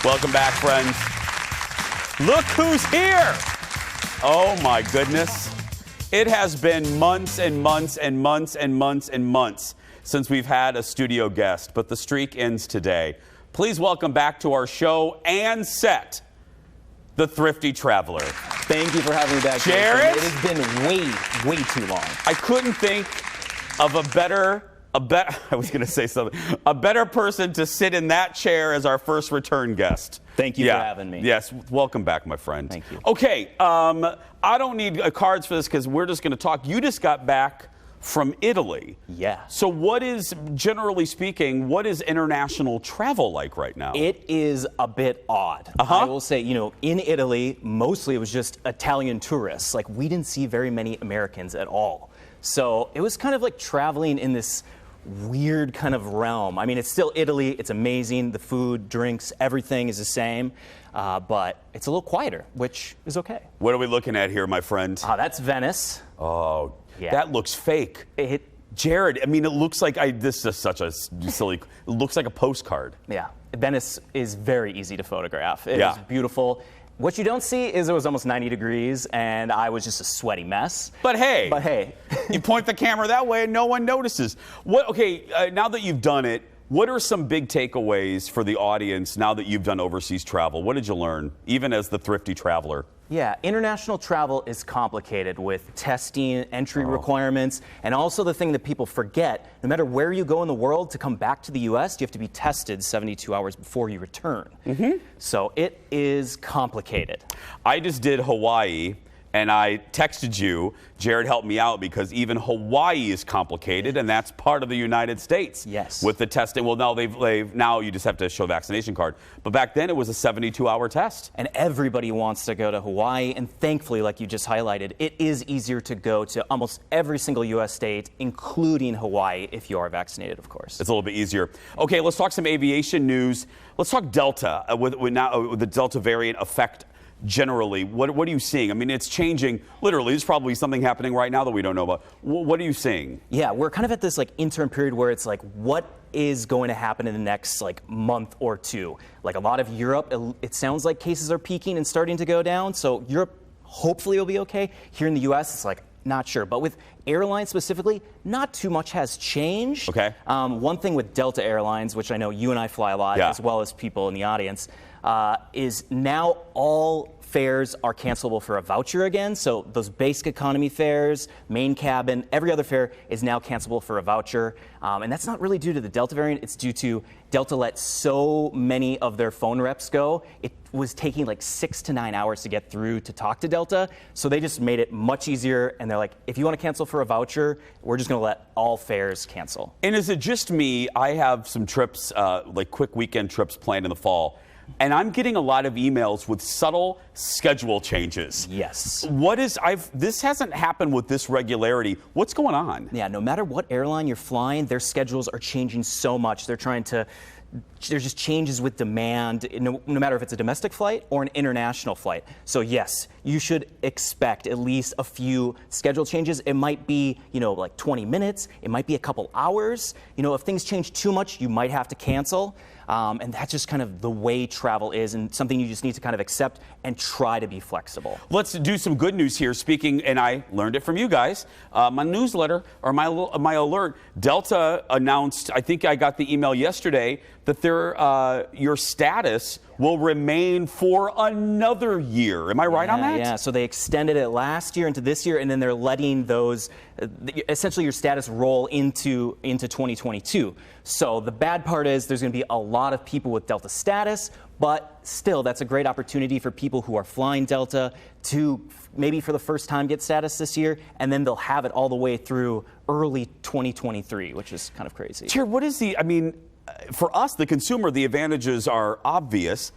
Welcome back, friends. Look who's here. Oh, my goodness. It has been months and months and months and months and months since we've had a studio guest, but the streak ends today. Please welcome back to our show and set, the Thrifty Traveler. Thank you for having me back, Jared. It has been way too long. I couldn't think of a better person to sit in that chair as our first return guest. Thank you for having me. Yes, welcome back, my friend. Thank you. Okay, I don't need cards for this because we're just going to talk. You just got back from Italy. Yeah. So what is, generally speaking, what is international travel like right now? It is a bit odd. I will say, in Italy, mostly it was just Italian tourists. Like, we didn't see very many Americans at all. So it was kind of like traveling in this weird kind of realm. I mean, it's still Italy. It's amazing. The food, drinks, everything is the same. But it's a little quieter, which is okay. What are we looking at here, my friend? That's Venice. Oh, yeah. That looks fake. Jared, I mean, it looks like this is such a silly, it looks like a postcard. Yeah. Venice is very easy to photograph. It Yeah. is beautiful. What you don't see is it was almost 90 degrees, and I was just a sweaty mess. But hey. You point the camera that way and no one notices. Now that you've done it, what are some big takeaways for the audience now that you've done overseas travel? What did you learn, even as the Thrifty Traveler? Yeah, international travel is complicated with testing, entry requirements, and also the thing that people forget, no matter where you go in the world, to come back to the U.S., you have to be tested 72 hours before you return. So it is complicated. I just did Hawaii, and I texted you. Jared helped me out because even Hawaii is complicated, and that's part of the United States. Yes. With the testing. Well, now you just have to show a vaccination card. But back then it was a 72-hour test. And everybody wants to go to Hawaii, and thankfully, like you just highlighted, it is easier to go to almost every single U.S. state, including Hawaii, if you are vaccinated, of course. It's a little bit easier. Okay, let's talk some aviation news. Let's talk Delta, with the Delta variant effect. Generally, what are you seeing? I mean, it's changing. Literally, there's probably something happening right now that we don't know about. What are you seeing? Yeah, we're kind of at this interim period where it's like, what is going to happen in the next month or two? Like a lot of Europe, it sounds like cases are peaking and starting to go down. So Europe hopefully will be okay. Here in the U.S., it's not sure. But with airlines specifically, not too much has changed. Okay. One thing with Delta Airlines, which I know you and I fly a lot, as well as people in the audience, is now all fares are cancelable for a voucher again. So those basic economy fares, main cabin, every other fare is now cancelable for a voucher. And that's not really due to the Delta variant. It's due to Delta let so many of their phone reps go. It was taking 6 to 9 hours to get through to talk to Delta. So they just made it much easier. And they're like, if you want to cancel for a voucher, we're just going to let all fares cancel. And is it just me? I have some trips, quick weekend trips planned in the fall. And I'm getting a lot of emails with subtle schedule changes. Yes. This hasn't happened with this regularity. What's going on? Yeah, no matter what airline you're flying, their schedules are changing so much. There's just changes with demand, no matter if it's a domestic flight or an international flight. So yes, you should expect at least a few schedule changes. It might be, 20 minutes. It might be a couple hours. If things change too much, you might have to cancel. And that's just kind of the way travel is, and something you just need to kind of accept and try to be flexible. Let's do some good news here. Speaking, and I learned it from you guys, my newsletter or my alert, Delta announced, I think I got the email yesterday, that your status will remain for another year. Am I right on that? Yeah, so they extended it last year into this year, and then they're letting those, essentially your status roll into 2022. So the bad part is there's going to be a lot of people with Delta status, but still that's a great opportunity for people who are flying Delta to maybe for the first time get status this year, and then they'll have it all the way through early 2023, which is kind of crazy. Jared, for us, the consumer, the advantages are obvious.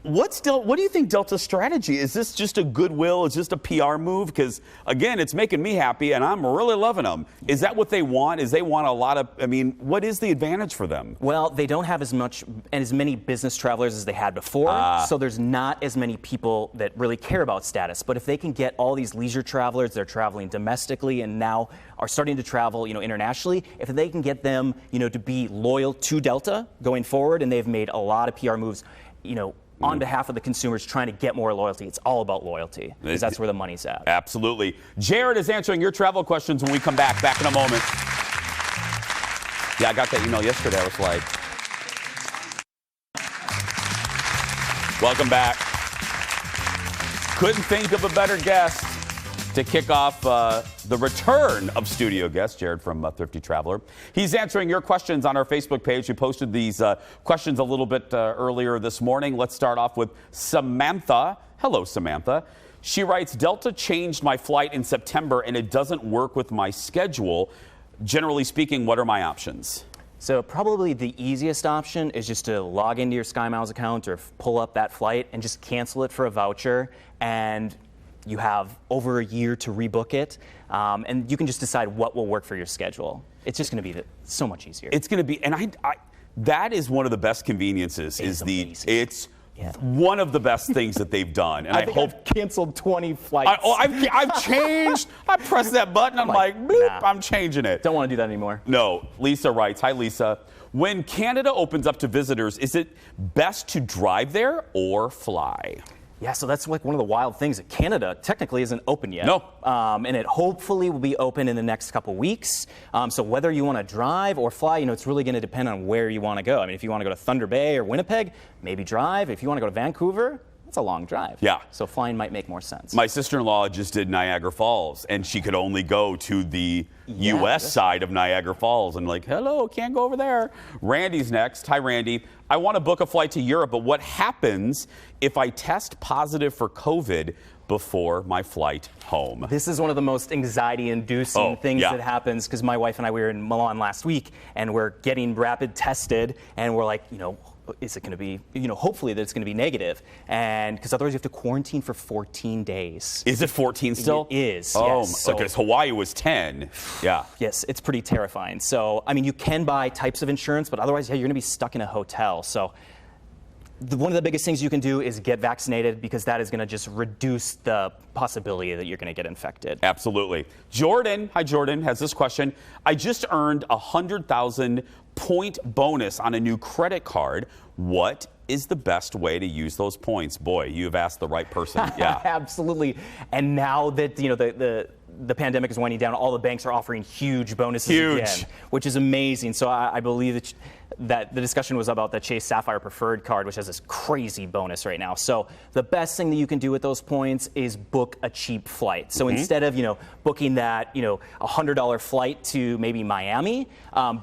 What do you think Delta's strategy? Is this just a goodwill? Is this a PR move? Because, again, it's making me happy, and I'm really loving them. Is that what they want? Is they want a lot of, what is the advantage for them? Well, they don't have as many business travelers as they had before, so there's not as many people that really care about status. But if they can get all these leisure travelers, they're traveling domestically and now are starting to travel, internationally, if they can get them, to be loyal to Delta going forward, and they've made a lot of PR moves, on behalf of the consumers trying to get more loyalty. It's all about loyalty because that's where the money's at. Absolutely. Jared is answering your travel questions when we come back. Back in a moment. Yeah, I got that email yesterday. I was like, welcome back. Couldn't think of a better guest to kick off the return of studio guest, Jared from Thrifty Traveler. He's answering your questions on our Facebook page. We posted these questions a little bit earlier this morning. Let's start off with Samantha. Hello, Samantha. She writes, Delta changed my flight in September and it doesn't work with my schedule. Generally speaking, what are my options? So probably the easiest option is just to log into your SkyMiles account or pull up that flight and just cancel it for a voucher. And you have over a year to rebook it. And you can just decide what will work for your schedule. It's just going to be so much easier. It's going to be, and I that is one of the best conveniences. It's one of the best things that they've done. And I hope I've canceled 20 flights. I've changed. I press that button. I'm like, bloop, nah, I'm changing it. Don't want to do that anymore. No. Lisa writes, hi, Lisa. When Canada opens up to visitors, is it best to drive there or fly? Yeah, so that's like one of the wild things that Canada technically isn't open yet. No. And it hopefully will be open in the next couple weeks. So whether you want to drive or fly, it's really going to depend on where you want to go. I mean, if you want to go to Thunder Bay or Winnipeg, maybe drive. If you want to go to Vancouver, it's a long drive. Yeah. So flying might make more sense. My sister-in-law just did Niagara Falls, and she could only go to the U.S. side of Niagara Falls. And like, hello, can't go over there. Randy's next. Hi, Randy. I want to book a flight to Europe, but what happens if I test positive for COVID before my flight home? This is one of the most anxiety-inducing things that happens because my wife and I, we were in Milan last week, and we're getting rapid tested, and we're like, is it going to be, hopefully that it's going to be negative. And because otherwise you have to quarantine for 14 days. Is it 14 still? It is, oh, yes. Because Hawaii was 10. Yeah. Yes, it's pretty terrifying. So, I mean, you can buy types of insurance, but otherwise, you're going to be stuck in a hotel. So one of the biggest things you can do is get vaccinated because that is going to just reduce the possibility that you're going to get infected. Absolutely. Jordan, hi Jordan, has this question. I just earned a 100,000 point bonus on a new credit card. What is the best way to use those points? Boy, you have asked the right person. Yeah. Absolutely. And now that the pandemic is winding down, all the banks are offering huge bonuses again, which is amazing. So I believe that the discussion was about the Chase Sapphire Preferred card, which has this crazy bonus right now. So the best thing that you can do with those points is book a cheap flight. So instead of booking that $100 flight to maybe Miami,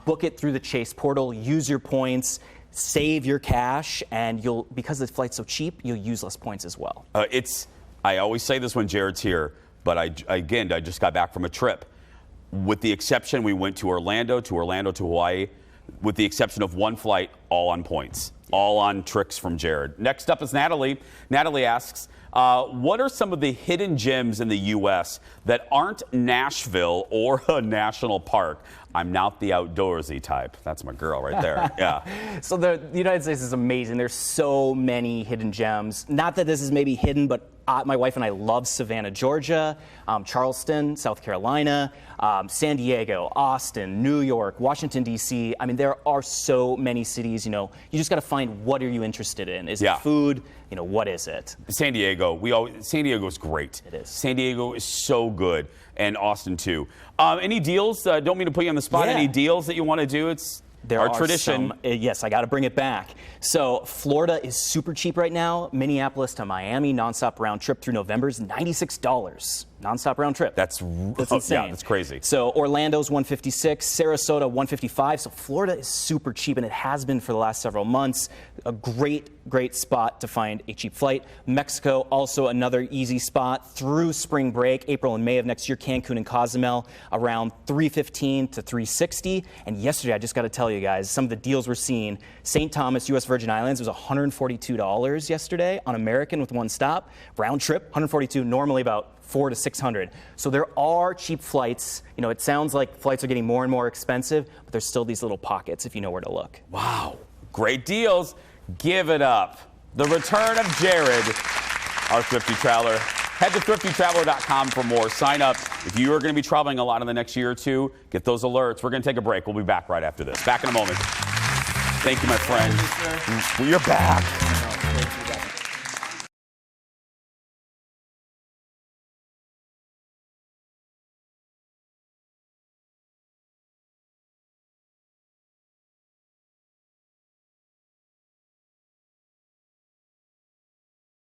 book it through the Chase portal. Use your points. Save your cash, and because the flight's so cheap, you'll use less points as well. I always say this when Jared's here, but I just got back from a trip. With the exception, we went to Orlando to Hawaii, with the exception of one flight, all on points, all on tricks from Jared. Next up is Natalie. Natalie asks, what are some of the hidden gems in the U.S. that aren't Nashville or a national park? I'm not the outdoorsy type. That's my girl right there. Yeah. So the United States is amazing. There's so many hidden gems. Not that this is maybe hidden, but my wife and I love Savannah, Georgia, Charleston, South Carolina, San Diego, Austin, New York, Washington, D.C. I mean, there are so many cities. You just got to find what are you interested in. Is it food? What is it? San Diego. San Diego is great. It is. San Diego is so good, and Austin too. Any deals? Don't mean to put you on the spot. Yeah. Any deals that you want to do? It's our tradition. Yes, I got to bring it back. So Florida is super cheap right now. Minneapolis to Miami, nonstop round trip through November is $96. Nonstop round trip. That's insane. Yeah, that's crazy. So Orlando's $156, Sarasota $155. So Florida is super cheap, and it has been for the last several months. A great spot to find a cheap flight. Mexico, also another easy spot through spring break, April and May of next year. Cancun and Cozumel around $315 to $360. And yesterday, I just got to tell you guys, some of the deals we're seeing. St. Thomas, U.S. Virgin Islands was $142 yesterday on American with one stop. Round trip, $142, normally about $400 to $600. So there are cheap flights. It sounds like flights are getting more and more expensive, but there's still these little pockets if you know where to look. Wow. Great deals. Give it up. The return of Jared, our Thrifty Traveler. Head to thriftytraveler.com for more. Sign up. If you are going to be traveling a lot in the next year or two, get those alerts. We're going to take a break. We'll be back right after this. Back in a moment. Thank you, my friend. You're back.